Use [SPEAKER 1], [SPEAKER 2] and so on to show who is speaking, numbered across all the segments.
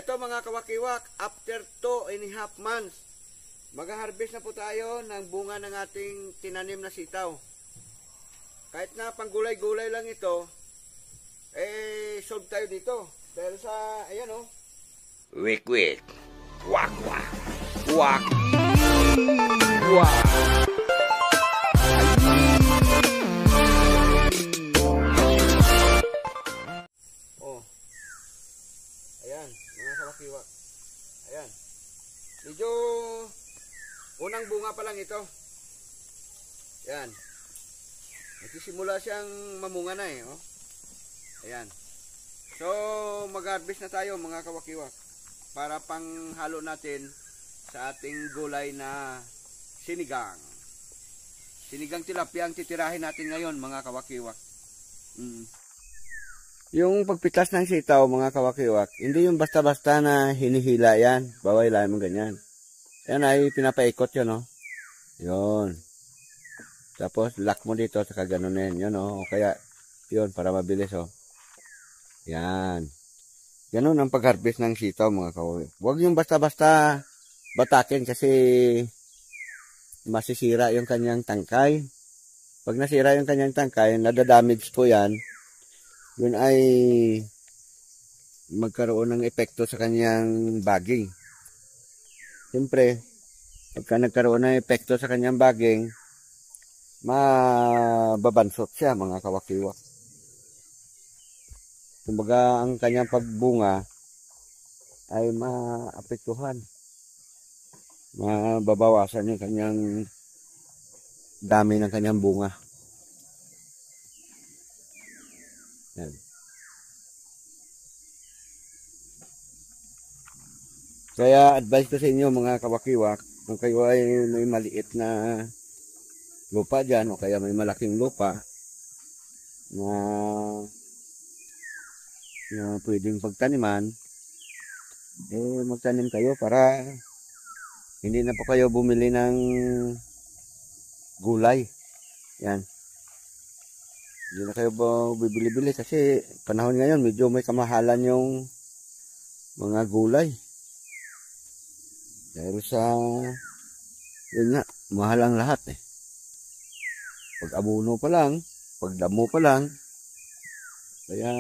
[SPEAKER 1] Ito mga kawakiwak, after 2.5 months, mag-harvest na po tayo ng bunga ng ating tinanim na sitaw. Kahit na pang gulay-gulay lang ito, solve tayo dito. Dahil sa, ayan o.
[SPEAKER 2] Wik. Wak. Wak. Wak.
[SPEAKER 1] Ayan, mga kawakiwak. Ayan. Medyo unang bunga pa lang ito. Ayan. Nagsisimula siyang mamunga na oh. Ayan. So, mag-harvest na tayo mga kawakiwak. Para panghalo natin sa ating gulay na sinigang. Sinigang tilapia ang titirahin natin ngayon mga kawakiwak. Yung pagpitas ng sitaw mga kawakiwak, hindi yung basta-basta na hinihila yan. Bawal lang mo ganyan. Yan ay pinapaikot yun, no? Yun. Tapos lock mo dito, saka ganunin. Yun, no? O kaya, yun, para mabilis, oh. Yan. Ganun ang pag-harvest ng sitaw mga kawakiwak. Huwag yung basta-basta batakin kasi masisira yung kanyang tangkay. Pag nasira yung kanyang tangkay, nadadamage po yan. Yun ay magkaroon ng epekto sa kanyang baging. Siyempre, pagka nagkaroon ng epekto sa kanyang baging, mababansot siya mga kawakiwak. Kumbaga, ang kanyang pagbunga ay maapektuhan. Mababawasan yung kanyang dami ng kanyang bunga. Yan. Kaya advice ko sa inyo mga kawakiwak, kung kayo ay may maliit na lupa dyan o kaya may malaking lupa na pwedeng pagtaniman, magtanim kayo para hindi na po kayo bumili ng gulay. Yan. Hindi na kayo bibili-bili kasi panahon ngayon medyo may kamahalan yung mga gulay. Dahil sa yun nga, mahal ang lahat eh. Pag abono pa lang, pag damo pa lang, kaya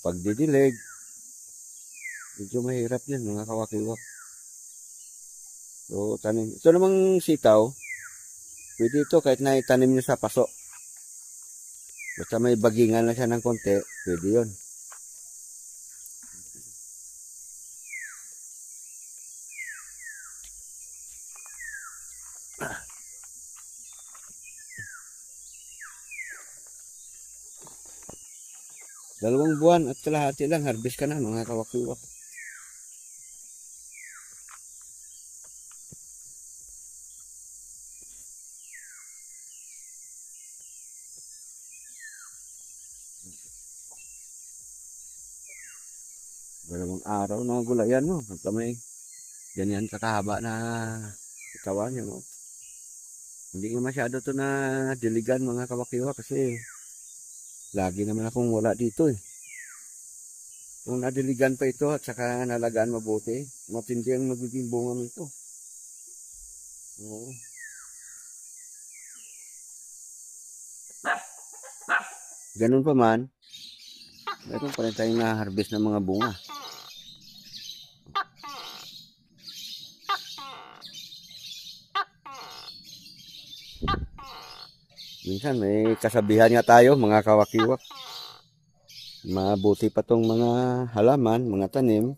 [SPEAKER 1] pag didilig, medyo mahirap yan mga kawakiwak. So tanim. Ito namang sitaw, pwede ito kahit na itanim nyo sa paso. Basta may bagingan na siya ng konti, pwede yun. Dalawang buwan at kalahati lang, harvest ka na mga kawakiwak. Dalawang araw na gulayan mo. Pagka may ganyan kakahaba na katawan yun. No? Hindi nga masyado to na diligan mga kawakiwa kasi lagi naman akong wala dito eh. Kung nadiligan pa ito at saka nalagaan mabuti, matindi ang magiging bunga nito. Oo. Ganun pa man, meron pa rin tayong na-harvest ng mga bunga. Minsan may kasabihan nga tayo mga kawakiwak. Mabuti pa tong mga halaman, mga tanim.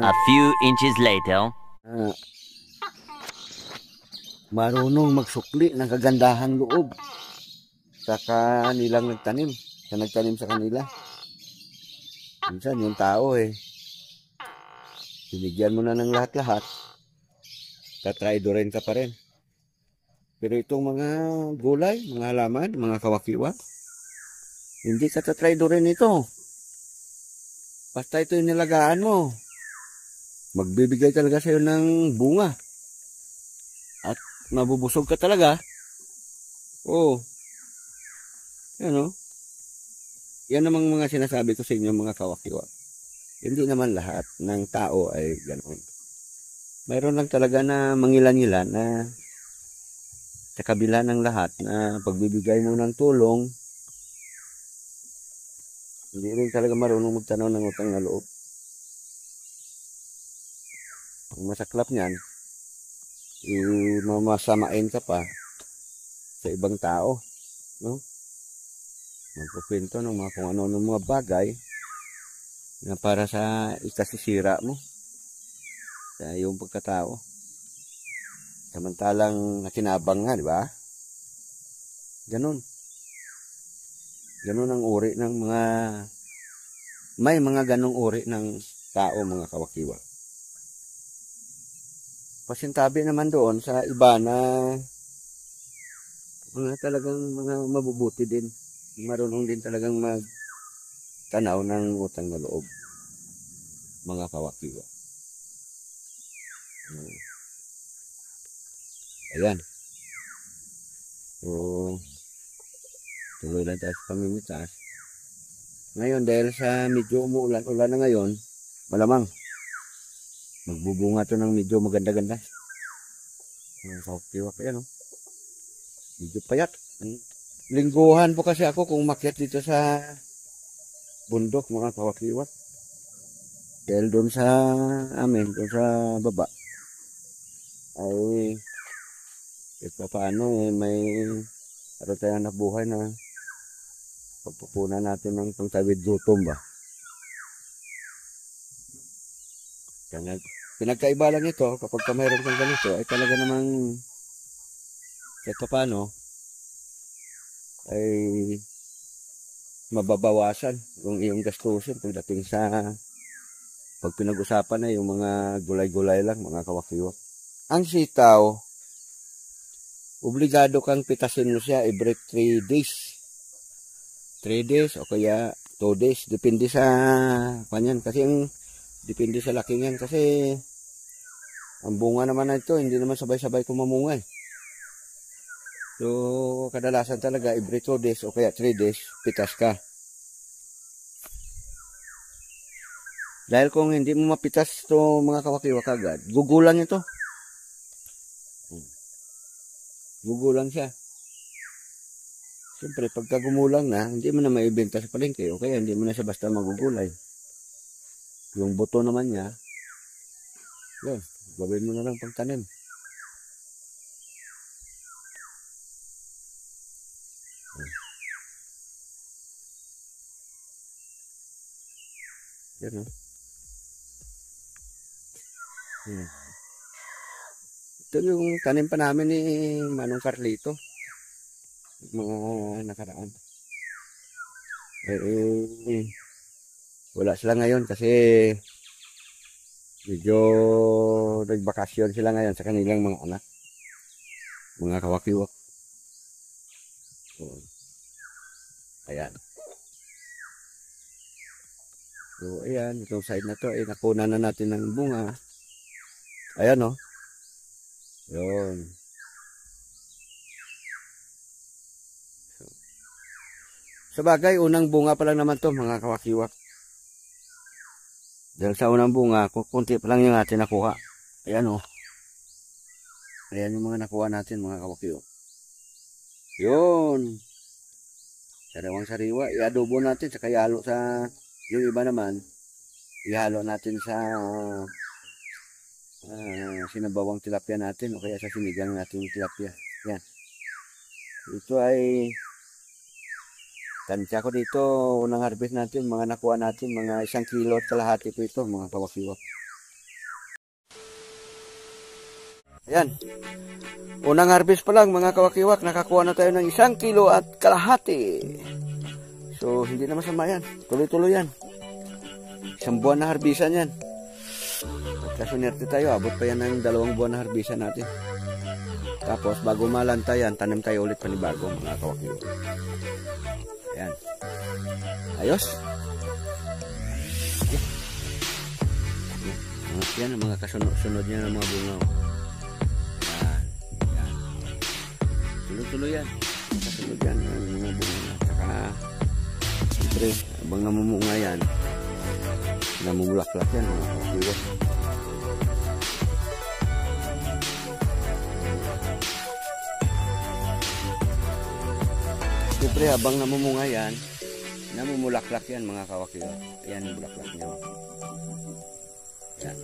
[SPEAKER 2] A few inches later.
[SPEAKER 1] Marunong magsukli ng kagandahang loob. Saka nilang nagtanim. Sa nagtanim sa kanila. Minsan yung tao binigyan mo na ng lahat-lahat. Tatraidorin ka pa rin. Pero itong mga gulay, mga halaman, mga kawakiwak, hindi ka tatraidorin ito. Basta ito yung nilagaan mo. Magbibigay talaga sa'yo ng bunga. At mabubusog ka talaga. Oo. Yan o. Yan namang mga sinasabi ko sa inyo mga kawakiwak. Hindi naman lahat ng tao ay ganoon. Mayroon lang talaga na mangilan-ngilan na sa kabila ng lahat na pagbibigay mo ng tulong, hindi rin talaga marunong magtanaw ng utang na loob. Ang masaklap niyan, mamasamain ka pa sa ibang tao, no? Magpupunto ng mga kung ano ng mga bagay na para sa ikasisira mo sa iyong pagkatao. Samantalang nakinabang nga, di ba? Ganun. Ganun ang uri ng mga, may mga ganong uri ng tao, mga kawakiwa. Pasintabi naman doon sa iba na mga talagang mga mabubuti din. Marunong din talagang magtanaw ng utang na loob, mga kawakiwa. Ayan. So, tuloy lang tayo sa pamimitas. Ngayon, dahil sa medyo umuulan-ulan na ngayon, malamang magbubunga to ng medyo maganda-ganda. Mga kawakiwa kaya, no? Medyo payat. Lingguhan po kasi ako kung makyat dito sa bundok, mga kawakiwa. Dahil doon sa amin, doon sa baba, ay paano may araw tayong anak buhay na pagpupunan natin ng pangtawid gutom ba. Kaya pinagkaiba lang ito kapag mayroon kang ganito ay talaga namang kahit paano ay mababawasan yung iyong gastusin pagdating sa pag pinag-usapan na yung mga gulay-gulay lang, mga kawakiwa. Ang sitaw, obligado kang pitasin mo siya every 3 days. 3 days o kaya 2 days. Depende sa kanyan. Kasi depende sa laki niyan. Kasi ang bunga naman na ito, hindi naman sabay-sabay kumamunga. So, kadalasan talaga every 2 days o kaya 3 days, pitas ka. Dahil kung hindi mo mapitas ito mga kawakiwa kagad, gugulang ito. Gugulang siya. Siyempre, pagka gumulang na, hindi mo na maibenta sa palengke o kaya hindi mo na siya basta magugulay. Yung buto naman niya, yun, gawin mo na lang pagtanim. Yan, no? Ito yung tanim pa namin ni Manong Carlito. Mga nakaraan. Wala sila ngayon kasi medyo nagbakasyon sila ngayon sa kanilang mga anak. Mga kawakiwak. So, ayan. So, ayan. Itong side na to ay nakunan na natin ng bunga. Ayan, no? Yun. Sa bagay, unang bunga pa lang naman to mga kawakiwak. Dahil sa unang bunga, kunti pa lang yung natin nakuha. Ayan, o. Ayan yung mga nakuha natin mga kawakiwak. Yun. Sariwang sariwa. I-adobo natin sa kayalo sa yung iba naman. Ihalo natin sa sinabawang tilapia natin o kaya sa sinigang natin tilapia. Yan. Ito ay tansya ko dito, unang harvest natin, mga nakuha natin, mga 1 kilo at kalahati po ito, mga kawakiwak. Ayan. Unang harvest pa lang, mga kawakiwak, nakakuha na tayo ng 1 kilo at kalahati. So, hindi na masama yan. Tuloy-tuloy yan. 1 buwan na harbisan yan. Kasunerte tayo, abot pa yan ng 2 buwan na harbisan natin. Tapos, bago malanta yan, tanim tayo ulit panibago, mga kawakiwak. Ayan. Ayos. Yan ang mga kasunod-sunod niya ng mga bunga. Ayan. Ayan. Tuloy-tuloy yan. Kasunod yan ang mga bunga. Saka Siyempre, habang namumunga yan, namumulaklak yan mga kawakiwak. Siyempre, habang namumunga yan, namumulaklak yan mga kawakiwak. Ayan yung bulaklak niya. Yan.